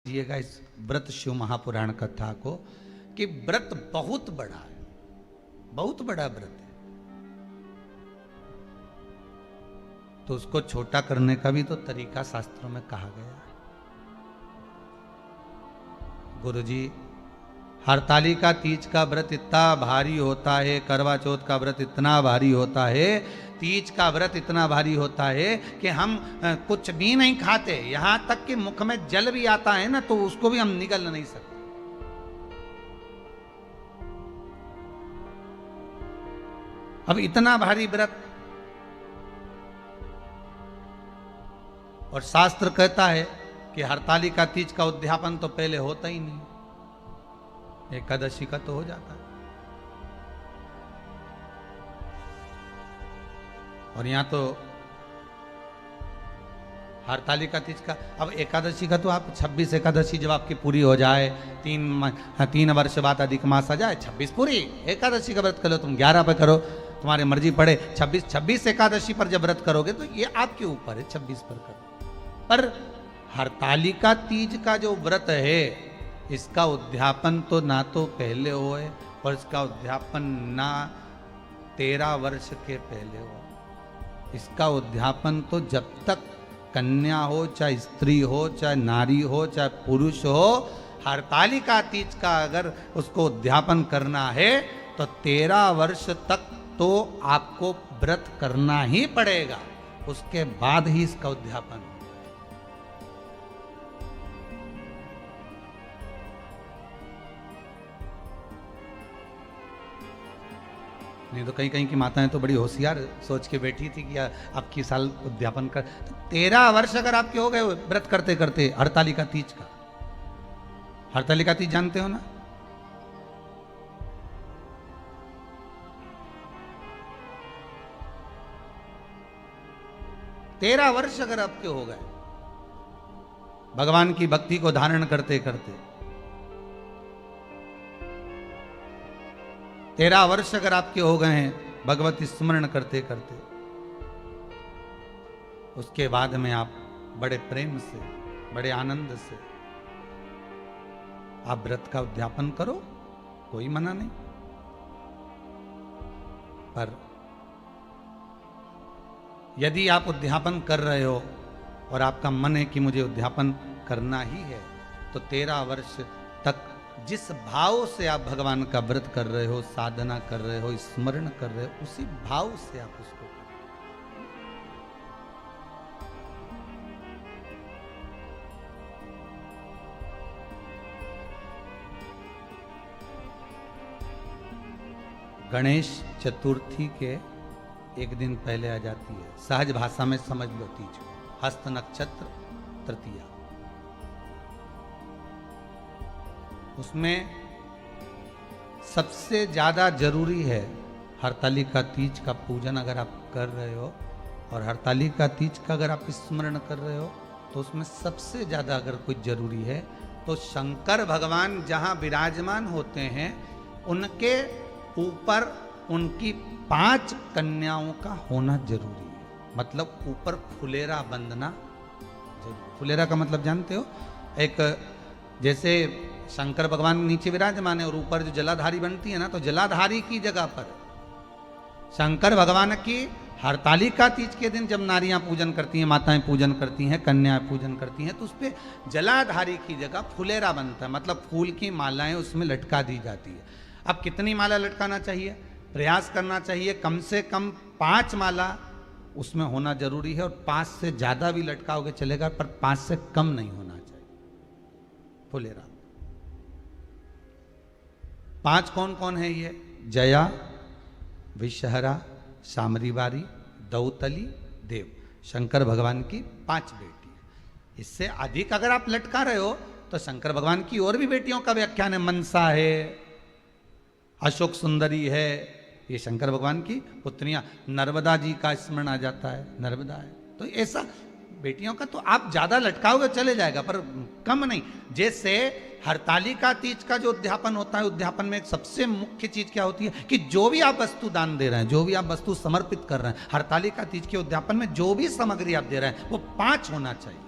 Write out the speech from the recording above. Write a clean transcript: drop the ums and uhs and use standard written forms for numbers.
समझिएगा इस व्रत शिव महापुराण कथा को कि व्रत बहुत बड़ा है, बहुत बड़ा व्रत है, तो उसको छोटा करने का भी तो तरीका शास्त्रों में कहा गया है। गुरुजी, हरतालिका तीज का व्रत इतना भारी होता है, करवा चौथ का व्रत इतना भारी होता है, तीज का व्रत इतना भारी होता है कि हम कुछ भी नहीं खाते, यहां तक कि मुख में जल भी आता है ना तो उसको भी हम निगल नहीं सकते। अब इतना भारी व्रत, और शास्त्र कहता है कि हरतालिका तीज का उद्यापन तो पहले होता ही नहीं, एकादशी का तो हो जाता है। और यहां तो हरतालिका तीज का, अब एकादशी का तो आप 26 एकादशी जब आपकी पूरी हो जाए, 3 वर्ष बाद अधिक मास आ जाए, 26 पूरी एकादशी का व्रत करो, तुम 11 पे करो, तुम्हारी मर्जी पड़े, 26 एकादशी पर जब व्रत करोगे तो ये आपके ऊपर है, 26 पर करो। पर हरतालिका तीज का जो व्रत है, इसका उद्यापन तो ना तो पहले होए और इसका उद्यापन ना 13 वर्ष के पहले हो। इसका उद्यापन तो जब तक कन्या हो, चाहे स्त्री हो, चाहे नारी हो, चाहे पुरुष हो, हरतालिका तीज का अगर उसको उद्यापन करना है तो 13 वर्ष तक तो आपको व्रत करना ही पड़ेगा, उसके बाद ही इसका उद्यापन। नहीं तो कहीं कहीं की माताएं तो बड़ी होशियार सोच के बैठी थी कि अब की साल उद्यापन कर, तो 13 वर्ष अगर आपके हो गए व्रत करते करते हरतालिका तीज का। हरतालिका तीज जानते हो ना? तेरह वर्ष अगर आपके हो गए भगवान की भक्ति को धारण करते करते, 13 वर्ष अगर आपके हो गए हैं भगवती स्मरण करते करते, उसके बाद में आप बड़े प्रेम से, बड़े आनंद से आप व्रत का उद्यापन करो, कोई मना नहीं। पर यदि आप उद्यापन कर रहे हो और आपका मन है कि मुझे उद्यापन करना ही है, तो 13 वर्ष तक जिस भाव से आप भगवान का व्रत कर rहे हो, साधना कर रहे हो, स्मरण कर रहे हो, उसी भाव से आप उसको करें। गणेश चतुर्थी के एक दिन पहले आ जाती है, सहज भाषा में समझ लो तीज, हस्त नक्षत्र तृतीया। उसमें सबसे ज्यादा जरूरी है हरतालिका तीज का पूजन अगर आप कर रहे हो, और हरतालिका तीज का अगर आप स्मरण कर रहे हो, तो उसमें सबसे ज्यादा अगर कोई जरूरी है तो शंकर भगवान जहां विराजमान होते हैं उनके ऊपर उनकी 5 कन्याओं का होना जरूरी है। मतलब ऊपर फुलेरा बंधना जरूरी। फुलेरा का मतलब जानते हो? एक जैसे शंकर भगवान नीचे विराजमान है और ऊपर जो जलाधारी बनती है ना, तो जलाधारी की जगह पर शंकर भगवान की हरतालिका तीज के दिन जब नारियां पूजन करती हैं, माताएं पूजन करती हैं, कन्याएं पूजन करती हैं, तो उस पर जलाधारी की जगह फुलेरा बनता है, मतलब फूल की मालाएं उसमें लटका दी जाती है। अब कितनी माला लटकाना चाहिए? प्रयास करना चाहिए कम से कम 5 माला उसमें होना जरूरी है, और 5 से ज्यादा भी लटकाओगे चलेगा, पर 5 से कम नहीं होना चाहिए फुलेरा। 5 कौन कौन है ये? जया, विषहरा, सामरीवारी, दौतली, देव। शंकर भगवान की 5 बेटी है। इससे अधिक अगर आप लटका रहे हो तो शंकर भगवान की और भी बेटियों का व्याख्यान है, मनसा है, अशोक सुंदरी है, ये शंकर भगवान की पुत्रियां। नर्मदा जी का स्मरण आ जाता है, नर्मदा है। तो ऐसा बेटियों का तो आप ज्यादा लटकाओगे चले जाएगा, पर कम नहीं। जैसे हरतालिका तीज का जो उद्यापन होता है, उद्यापन में एक सबसे मुख्य चीज क्या होती है कि जो भी आप वस्तु दान दे रहे हैं, जो भी आप वस्तु समर्पित कर रहे हैं, हरतालिका तीज के उद्यापन में जो भी सामग्री आप दे रहे हैं वो 5 होना चाहिए।